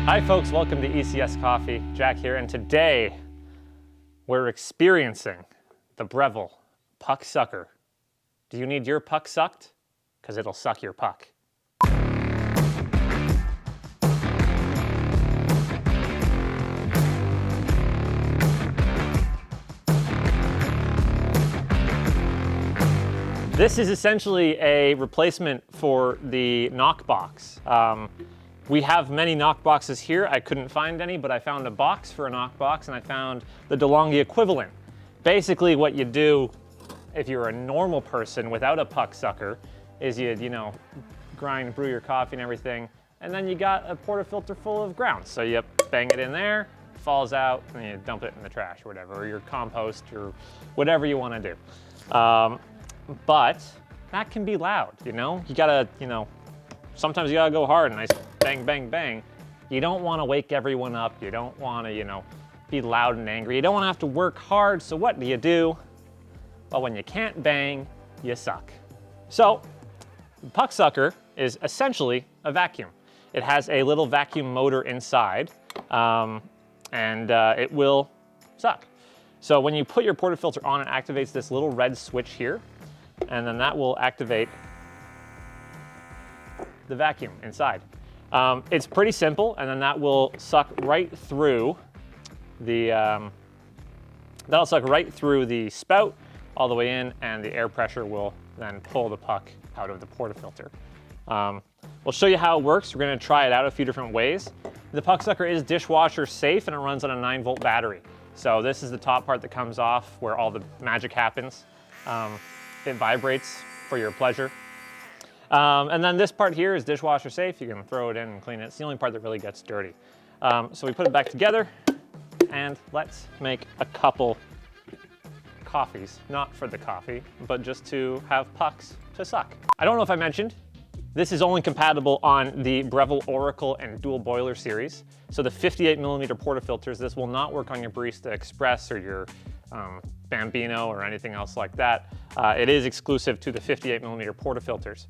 Hi folks, welcome to ECS Coffee. Jack here, and today we're experiencing the Breville Puck Sucker. Do you need your puck sucked? Because it'll suck your puck. This is essentially a replacement for the knock box. We have many knock boxes here. I couldn't find any, but I found a box for a knock box, and I found the DeLonghi equivalent. Basically what you do if you're a normal person without a puck sucker is you grind, brew your coffee and everything, and then you got a portafilter full of grounds. So you bang it in there, falls out, and you dump it in the trash or whatever, or your compost or whatever you want to do. But that can be loud, you gotta, sometimes you gotta go hard, nice bang, bang, bang. You don't want to wake everyone up. You don't want to, be loud and angry. You don't want to have to work hard. So what do? Well, when you can't bang, you suck. So the Puck Sucker is essentially a vacuum. It has a little vacuum motor inside, and it will suck. So when you put your portafilter on, it activates this little red switch here, and then that will activate the vacuum inside. It's pretty simple, and then that will suck right through the spout all the way in, and the air pressure will then pull the puck out of the portafilter. We'll show you how it works. We're going to try it out a few different ways. The Puck Sucker is dishwasher safe, and it runs on a 9-volt battery. So this is the top part that comes off where all the magic happens. It vibrates for your pleasure. And then this part here is dishwasher safe. You can throw it in and clean it. It's the only part that really gets dirty. So we put it back together, and let's make a couple coffees. Not for the coffee, but just to have pucks to suck. I don't know if I mentioned, this is only compatible on the Breville Oracle and Dual Boiler series. So the 58mm portafilters, this will not work on your Barista Express or your Bambino or anything else like that. It is exclusive to the 58mm portafilters.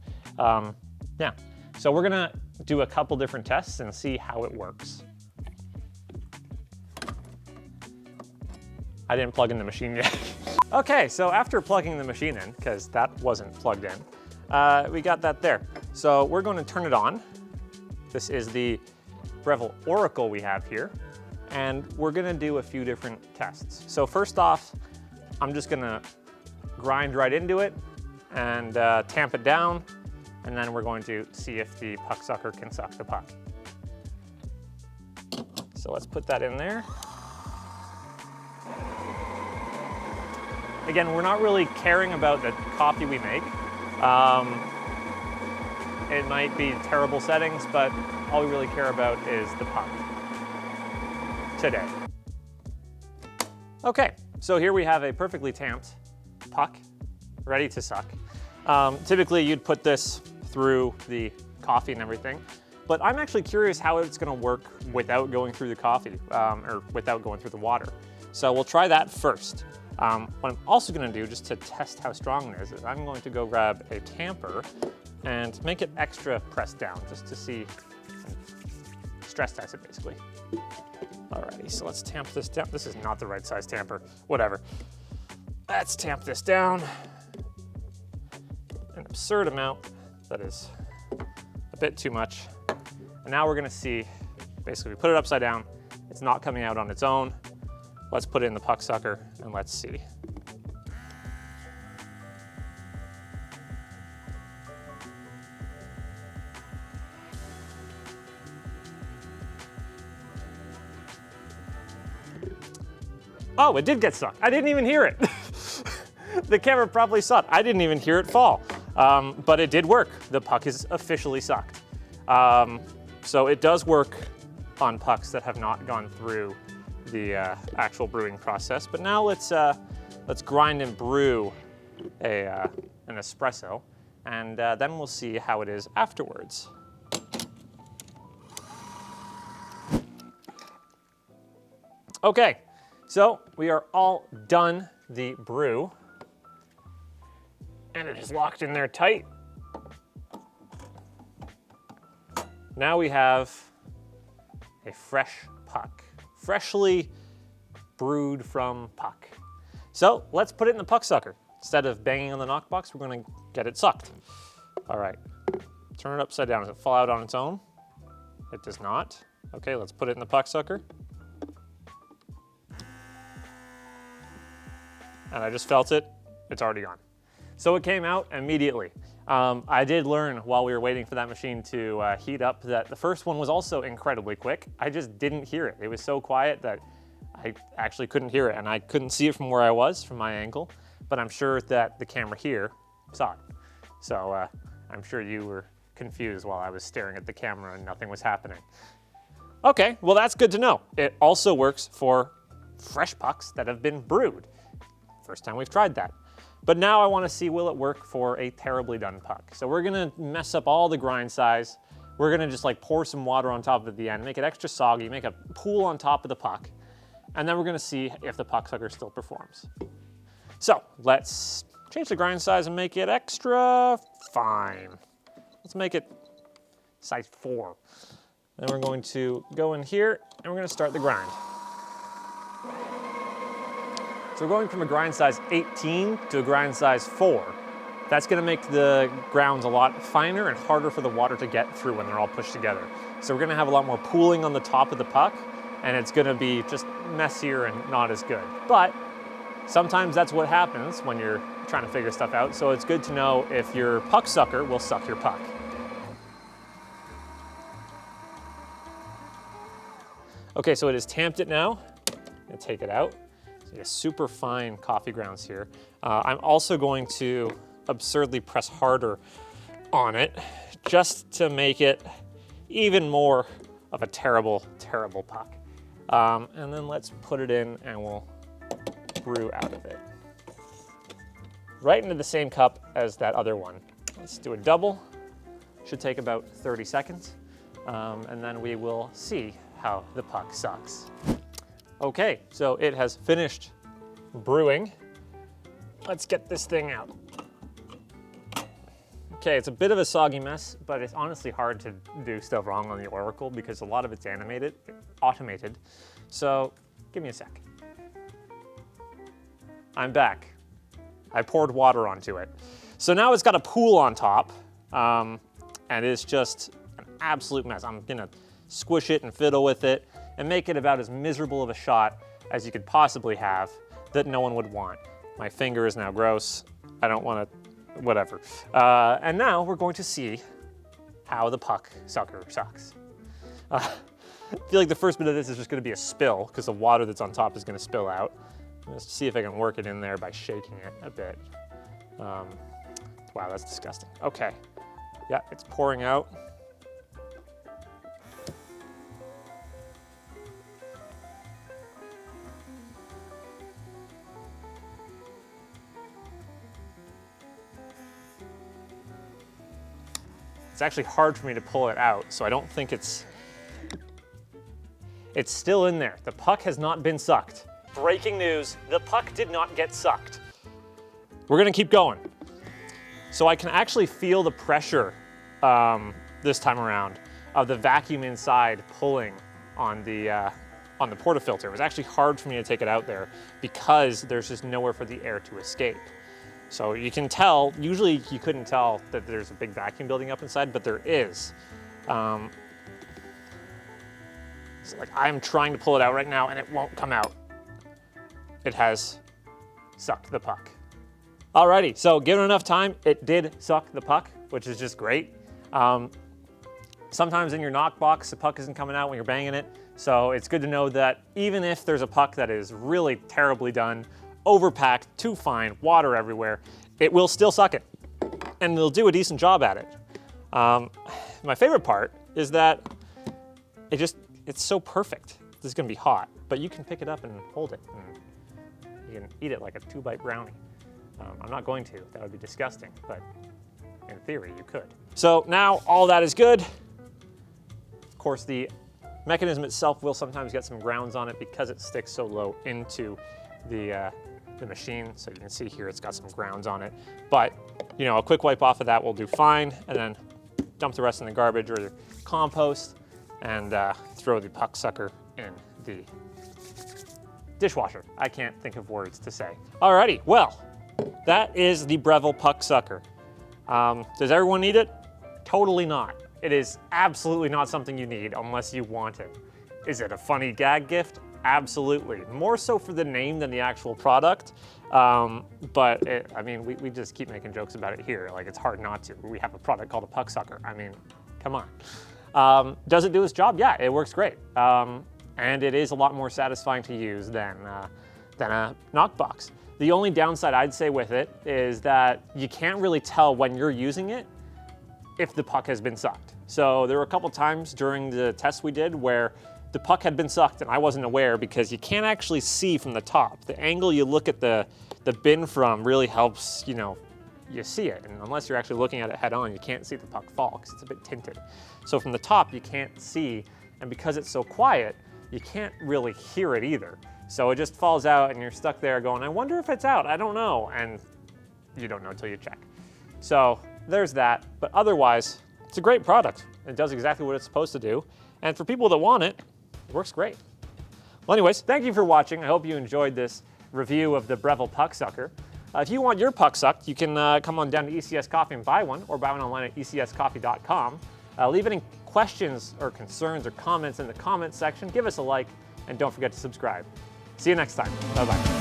Yeah, so we're gonna do a couple different tests and see how it works. I didn't plug in the machine yet. Okay, so after plugging the machine in, because that wasn't plugged in, we got that there. So we're going to turn it on. This is the Breville Oracle we have here, and we're gonna do a few different tests. So first off, I'm just gonna grind right into it and tamp it down, and then we're going to see if the Puck Sucker can suck the puck. So let's put that in there. Again, we're not really caring about the coffee we make. It might be terrible settings, but all we really care about is the puck today. Okay, so here we have a perfectly tamped puck, ready to suck. Typically you'd put this through the coffee and everything, but I'm actually curious how it's gonna work without going through the coffee, or without going through the water. So we'll try that first. What I'm also gonna do, just to test how strong it is I'm going to go grab a tamper and make it extra pressed down, just to see, stress test it basically. Alrighty, so let's tamp this down. This is not the right size tamper, whatever. Let's tamp this down. An absurd amount, that is a bit too much. And now we're gonna see, basically we put it upside down, it's not coming out on its own. Let's put it in the Puck Sucker and let's see. Oh, it did get sucked. I didn't even hear it. The camera probably saw it. I didn't even hear it fall, but it did work. The puck is officially sucked. So it does work on pucks that have not gone through the actual brewing process. But now let's grind and brew an espresso, and then we'll see how it is afterwards. Okay, so we are all done the brew, and it is locked in there tight. Now we have a fresh puck, freshly brewed from puck. So let's put it in the puck sucker. Instead of banging on the knockbox, we're gonna get it sucked. All right, turn it upside down. Does it fall out on its own? It does not. Okay, let's put it in the puck sucker. And I just felt it, it's already gone. So it came out immediately. I did learn while we were waiting for that machine to heat up that the first one was also incredibly quick. I just didn't hear it. It was so quiet that I actually couldn't hear it, and I couldn't see it from where I was, from my angle, but I'm sure that the camera here saw it. So I'm sure you were confused while I was staring at the camera and nothing was happening. Okay, well that's good to know. It also works for fresh pucks that have been brewed. First time we've tried that. But now I want to see, will it work for a terribly done puck? So we're gonna mess up all the grind size. We're gonna just like pour some water on top of it at the end, make it extra soggy, make a pool on top of the puck, and then we're gonna see if the puck sucker still performs. So let's change the grind size and make it extra fine. Let's make it size 4. Then we're going to go in here and we're gonna start the grind. So we're going from a grind size 18 to a grind size 4. That's gonna make the grounds a lot finer and harder for the water to get through when they're all pushed together. So we're gonna have a lot more pooling on the top of the puck, and it's gonna be just messier and not as good. But sometimes that's what happens when you're trying to figure stuff out, so it's good to know if your puck sucker will suck your puck. Okay, so it has tamped it now. I'm gonna take it out. So you have super fine coffee grounds here. I'm also going to absurdly press harder on it just to make it even more of a terrible, terrible puck. And then let's put it in and we'll brew out of it. Right into the same cup as that other one. Let's do a double. Should take about 30 seconds. And then we will see how the puck sucks. Okay, so it has finished brewing. Let's get this thing out. Okay, it's a bit of a soggy mess, but it's honestly hard to do stuff wrong on the Oracle because a lot of it's automated. So give me a sec. I'm back. I poured water onto it. So now it's got a pool on top, and it's just an absolute mess. I'm gonna squish it and fiddle with it and make it about as miserable of a shot as you could possibly have that no one would want. My finger is now gross. I don't want to, whatever. And now we're going to see how the puck sucker sucks. I feel like the first bit of this is just gonna be a spill because the water that's on top is gonna spill out. Let's see if I can work it in there by shaking it a bit. Wow, that's disgusting. Okay, yeah, it's pouring out. It's actually hard for me to pull it out, so I don't think it's still in there. The puck has not been sucked. Breaking news, the puck did not get sucked. We're gonna keep going. So I can actually feel the pressure this time around of the vacuum inside pulling on the portafilter. It was actually hard for me to take it out there because there's just nowhere for the air to escape. So you can tell, usually you couldn't tell that there's a big vacuum building up inside, but there is. So like I'm trying to pull it out right now and it won't come out. It has sucked the puck. Alrighty, so given enough time, it did suck the puck, which is just great. Sometimes in your knock box, the puck isn't coming out when you're banging it. So it's good to know that even if there's a puck that is really terribly done, overpacked, too fine, water everywhere, it will still suck it. And it'll do a decent job at it. My favorite part is that it's so perfect. This is gonna be hot, but you can pick it up and hold it. And you can eat it like a 2-bite brownie. I'm not going to, that would be disgusting, but in theory you could. So now all that is good. Of course, the mechanism itself will sometimes get some grounds on it because it sticks so low into the machine. So you can see here it's got some grounds on it. But you know, a quick wipe off of that will do fine, and then dump the rest in the garbage or the compost. and throw the puck sucker in the dishwasher. I can't think of words to say. Alrighty, well, that is the Breville Puck Sucker. Does everyone need it? Totally not. It is absolutely not something you need unless you want it. Is it a funny gag gift? Absolutely. More so for the name than the actual product. But I mean, we just keep making jokes about it here. Like, it's hard not to. We have a product called a puck sucker. I mean, come on. Does it do its job? Yeah, it works great. And it is a lot more satisfying to use than a knockbox. The only downside I'd say with it is that you can't really tell when you're using it if the puck has been sucked. So there were a couple times during the tests we did where the puck had been sucked and I wasn't aware because you can't actually see from the top. The angle you look at the bin from really helps, you know, you see it. And unless you're actually looking at it head on, you can't see the puck fall because it's a bit tinted. So from the top, you can't see. And because it's so quiet, you can't really hear it either. So it just falls out and you're stuck there going, I wonder if it's out, I don't know. And you don't know until you check. So there's that, but otherwise, it's a great product. It does exactly what it's supposed to do. And for people that want it, it works great. Well, anyways, thank you for watching. I hope you enjoyed this review of the Breville Puck Sucker. If you want your puck sucked, you can come on down to ECS Coffee and buy one, or buy one online at ecscoffee.com. Leave any questions or concerns or comments in the comments section. Give us a like, and don't forget to subscribe. See you next time. Bye-bye.